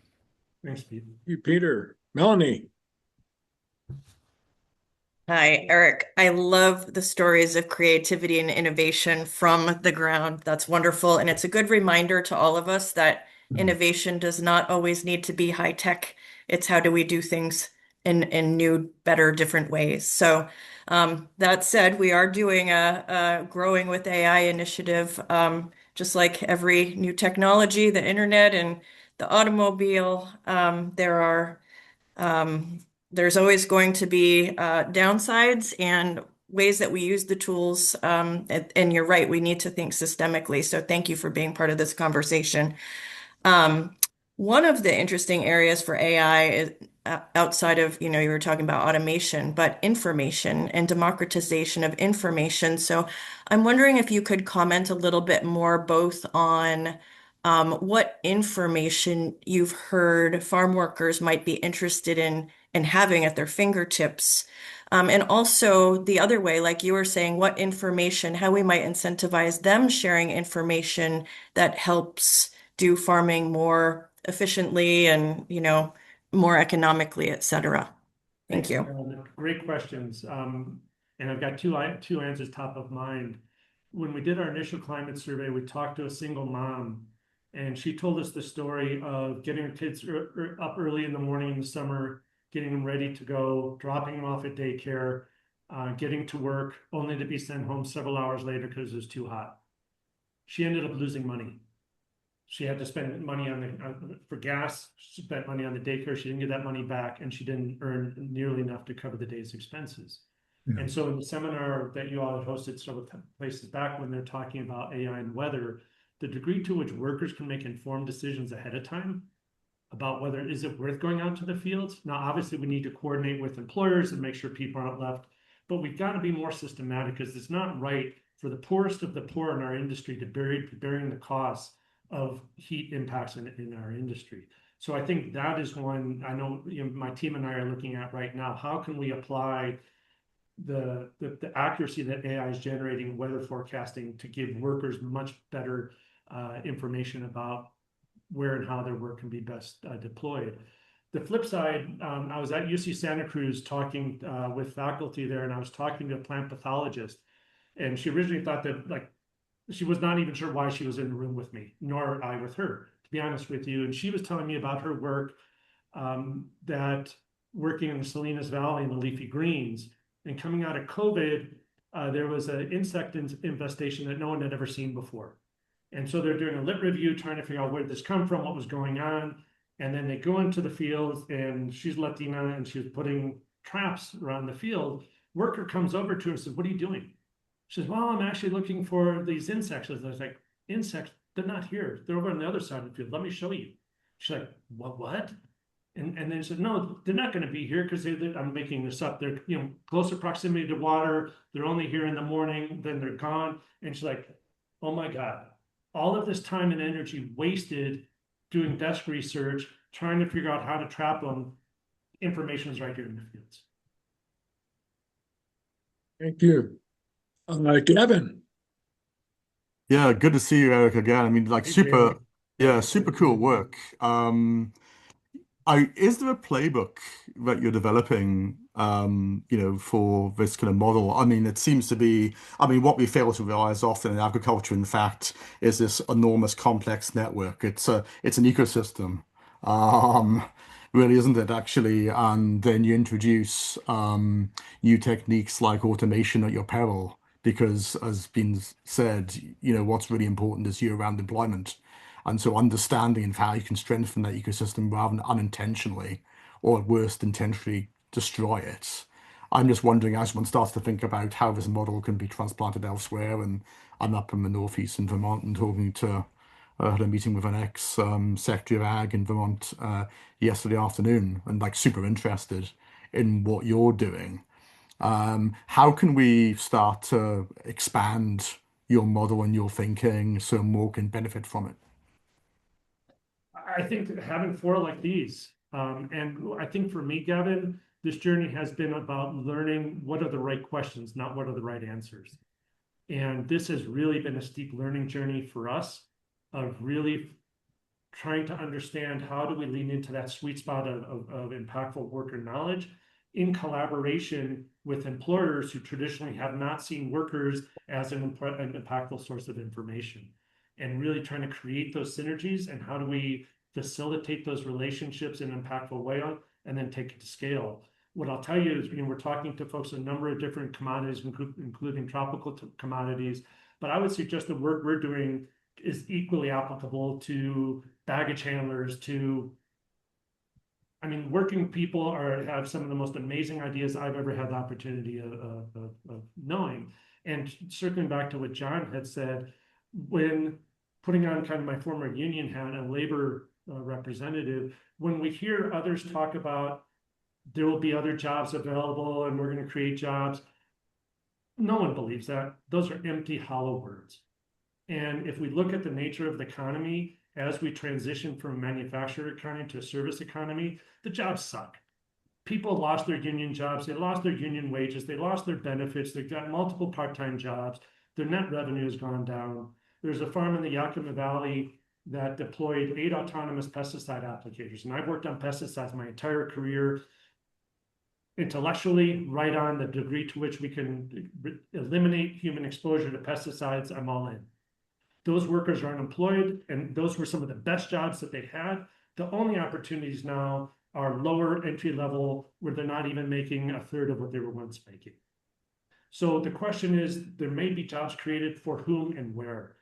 Thanks, Pete. You, Peter. Melanie. Hi, Eric. I love the stories of creativity and innovation from the ground. That's wonderful. And it's a good reminder to all of us that innovation does not always need to be high tech. It's how do we do things in new, better, different ways. So, that said, we are doing a Growing with AI initiative, just like every new technology, the internet and the automobile. Um, there's always going to be downsides and ways that we use the tools. And you're right, we need to think systemically. So thank you for being part of this conversation. Um, One of the interesting areas for AI is outside of, you were talking about automation, but information and democratization of information. So I'm wondering if you could comment a little bit more both on what information you've heard farm workers might be interested in having at their fingertips. And also the other way, like you were saying, what information, how we might incentivize them sharing information that helps do farming more efficiently and, more economically, et cetera. Thank Thanks, you. Carolyn. Great questions. And I've got two answers top of mind. When we did our initial climate survey, we talked to a single mom, and she told us the story of getting her kids up early in the morning in the summer, getting them ready to go, dropping them off at daycare, getting to work, only to be sent home several hours later because it was too hot. She ended up losing money. She had to spend money for gas. She spent money on the daycare. She didn't get that money back, and she didn't earn nearly enough to cover the day's expenses. Yeah. And so, in the seminar that you all had hosted several places back, when they're talking about AI and weather, the degree to which workers can make informed decisions ahead of time about whether is it worth going out to the fields. Now, obviously, we need to coordinate with employers and make sure people aren't left, but we've got to be more systematic because it's not right for the poorest of the poor in our industry to bearing the costs of heat impacts in our industry. So I think that is one I know, my team and I are looking at right now. How can we apply the accuracy that AI is generating weather forecasting to give workers much better information about where and how their work can be best deployed. The flip side, I was at UC Santa Cruz talking with faculty there, and I was talking to a plant pathologist, and she originally thought that she was not even sure why she was in the room with me, nor I with her, to be honest with you. And she was telling me about her work that working in the Salinas Valley in the leafy greens, and coming out of COVID, there was an insect infestation that no one had ever seen before. And so they're doing a lit review, trying to figure out where this come from, what was going on. And then they go into the fields, and she's Latina, and she's putting traps around the field. Worker comes over to her and says, "What are you doing?" She says, "Well, I'm actually looking for these insects." I was like, "Insects? They're not here. They're over on the other side of the field. Let me show you." She's like, "What?" And then she said, "No, they're not going to be here because I'm making this up. They're closer proximity to water. They're only here in the morning. Then they're gone." And she's like, "Oh my God. All of this time and energy wasted doing desk research, trying to figure out how to trap them. Information is right here in the fields." Thank you. Gavin. Yeah, good to see you, Eric, again. I mean, like Hey, Jerry. super cool work. Is there a playbook that you're developing, for this kind of model? I mean, it seems to be, what we fail to realize often in agriculture, in fact, is this enormous complex network. It's an ecosystem, um, really, isn't it, actually? And then you introduce new techniques like automation at your peril, because as been said, what's really important is year-round employment. And so understanding of how you can strengthen that ecosystem rather than unintentionally, or at worst, intentionally destroy it. I'm just wondering, as one starts to think about how this model can be transplanted elsewhere, and I'm up in the northeast in Vermont and talking to, had a meeting with an ex Secretary of Ag in Vermont yesterday afternoon, and like super interested in what you're doing. How can we start to expand your model and your thinking so more can benefit from it? I think that having fora like these, and I think for me, Gavin, this journey has been about learning what are the right questions, not what are the right answers. And this has really been a steep learning journey for us of really trying to understand how do we lean into that sweet spot of impactful worker knowledge in collaboration with employers who traditionally have not seen workers as an impactful source of information, and really trying to create those synergies and how do we facilitate those relationships in an impactful way and then take it to scale. What I'll tell you is, we're talking to folks a number of different commodities, including tropical commodities, but I would suggest the work we're doing is equally applicable to baggage handlers, working people have some of the most amazing ideas I've ever had the opportunity of knowing. And circling back to what John had said, when putting on kind of my former union hat and labor representative, when we hear others talk about there will be other jobs available and we're going to create jobs, no one believes that. Those are empty, hollow words. And if we look at the nature of the economy as we transition from a manufacturer economy to a service economy, the jobs suck. People lost their union jobs, they lost their union wages, they lost their benefits, they've got multiple part-time jobs, their net revenue has gone down. There's a farm in the Yakima Valley that deployed 8 autonomous pesticide applicators. And I've worked on pesticides my entire career, intellectually, right on the degree to which we can eliminate human exposure to pesticides, I'm all in. Those workers are unemployed, and those were some of the best jobs that they had. The only opportunities now are lower entry level, where they're not even making a third of what they were once making. So the question is, there may be jobs created for whom and where.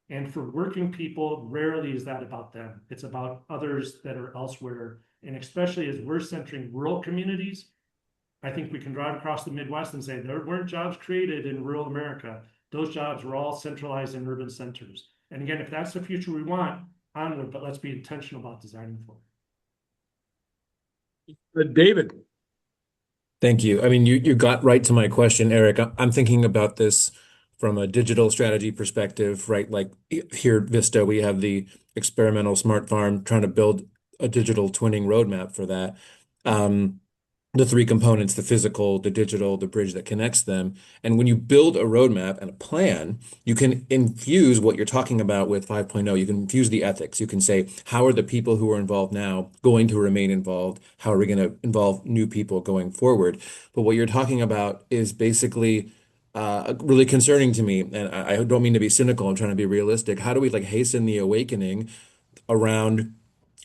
And for working people, rarely is that about them. It's about others that are elsewhere. And especially as we're centering rural communities, I think we can drive across the Midwest and say there weren't jobs created in rural America. Those jobs were all centralized in urban centers. And again, if that's the future we want, onward, but let's be intentional about designing for it. David. Thank you. I mean, you got right to my question, Eric. I'm thinking about this from a digital strategy perspective, right? Like here at Vista, we have the experimental smart farm trying to build a digital twinning roadmap for that. The 3 components, the physical, the digital, the bridge that connects them. And when you build a roadmap and a plan, you can infuse what you're talking about with 5.0. You can infuse the ethics. You can say, how are the people who are involved now going to remain involved? How are we going to involve new people going forward? But what you're talking about is basically really concerning to me. And I don't mean to be cynical. I'm trying to be realistic. How do we hasten the awakening around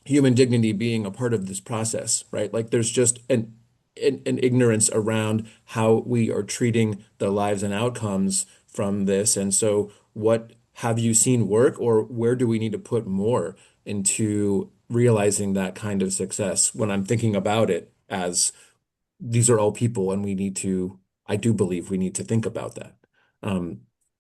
human dignity being a part of this process, right? Like there's just an ignorance around how we are treating the lives and outcomes from this. And so what have you seen work, or where do we need to put more into realizing that kind of success when I'm thinking about it as these are all people and I do believe we need to think about that.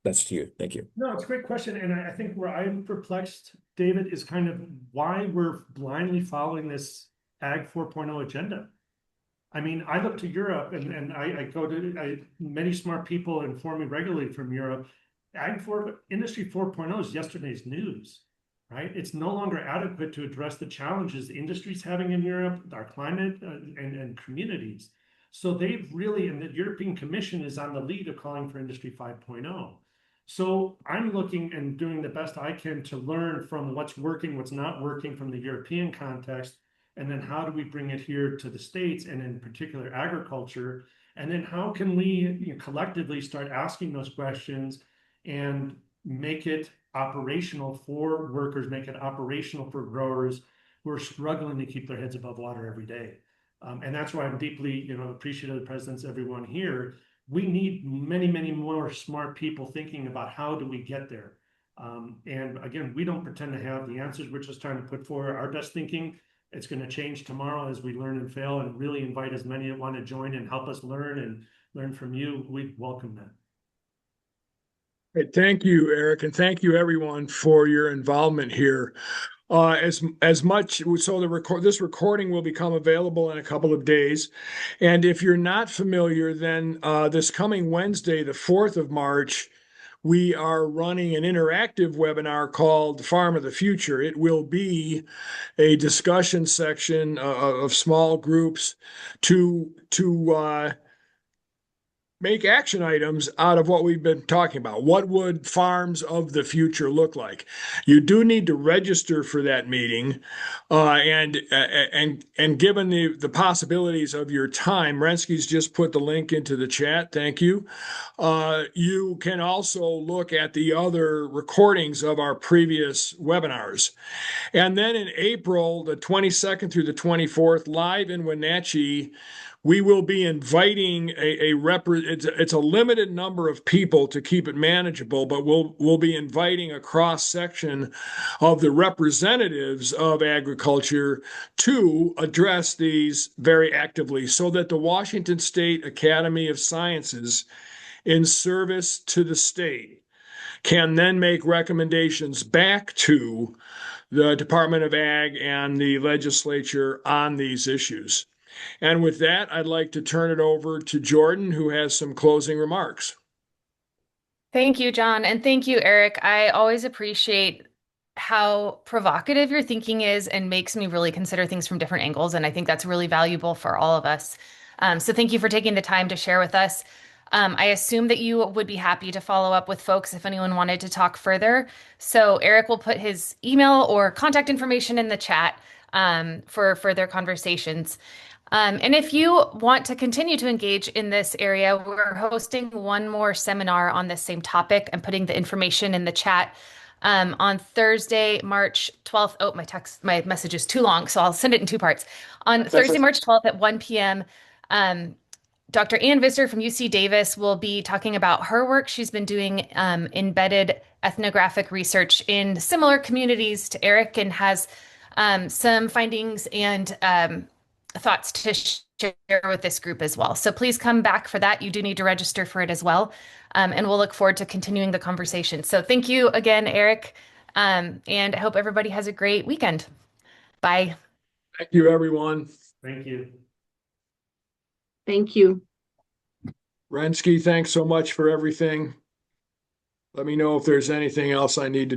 That's to you. Thank you. No, it's a great question. And I think where I'm perplexed, David, is kind of why we're blindly following this Ag 4.0 agenda. I mean, I look to Europe and I go to many smart people inform me regularly from Europe. Industry 4.0 is yesterday's news, right? It's no longer adequate to address the challenges the industry is having in Europe, our climate and communities. So they've really, and the European Commission is on the lead of calling for Industry 5.0. So I'm looking and doing the best I can to learn from what's working, what's not working from the European context. And then how do we bring it here to the States, and in particular agriculture? And then how can we collectively start asking those questions and make it operational for workers, make it operational for growers who are struggling to keep their heads above water every day? And that's why I'm deeply appreciative of the presence of everyone here. We need many, many more smart people thinking about how do we get there. And again, we don't pretend to have the answers. We're just trying to put forward our best thinking. It's going to change tomorrow as we learn and fail, and really invite as many that want to join and help us learn and learn from you. We welcome that. Great. Thank you, Eric, and thank you everyone for your involvement here. As much so, this recording will become available in a couple of days, and if you're not familiar, then this coming Wednesday, the 4th of March, we are running an interactive webinar called Farm of the Future. It will be a discussion section of small groups to make action items out of what we've been talking about. What would farms of the future look like? You do need to register for that meeting, and given the possibilities of your time, Rensky's just put the link into the chat. Thank you. You can also look at the other recordings of our previous webinars. And then in April, the 22nd through the 24th, live in Wenatchee, we will be inviting it's a limited number of people to keep it manageable, but we'll be inviting a cross section of the representatives of agriculture to address these very actively, so that the Washington State Academy of Sciences, in service to the state, can then make recommendations back to the Department of Ag and the legislature on these issues. And with that, I'd like to turn it over to Jordan, who has some closing remarks. Thank you, John, and thank you, Eric. I always appreciate how provocative your thinking is and makes me really consider things from different angles, and I think that's really valuable for all of us. So thank you for taking the time to share with us. I assume that you would be happy to follow up with folks if anyone wanted to talk further. So Eric will put his email or contact information in the chat for further conversations. And if you want to continue to engage in this area, we're hosting one more seminar on this same topic. I'm putting the information in the chat on Thursday, March 12th. Oh, my message is too long, so I'll send it in two parts. On Thursday, March 12th at 1 p.m., Dr. Ann Visser from UC Davis will be talking about her work. She's been doing embedded ethnographic research in similar communities to Eric, and has some findings and thoughts to share with this group as well. So please come back for that. You do need to register for it as well. And we'll look forward to continuing the conversation. So thank you again, Eric. And I hope everybody has a great weekend. Bye. Thank you, everyone. Thank you. Thank you. Rensky, thanks so much for everything. Let me know if there's anything else I need to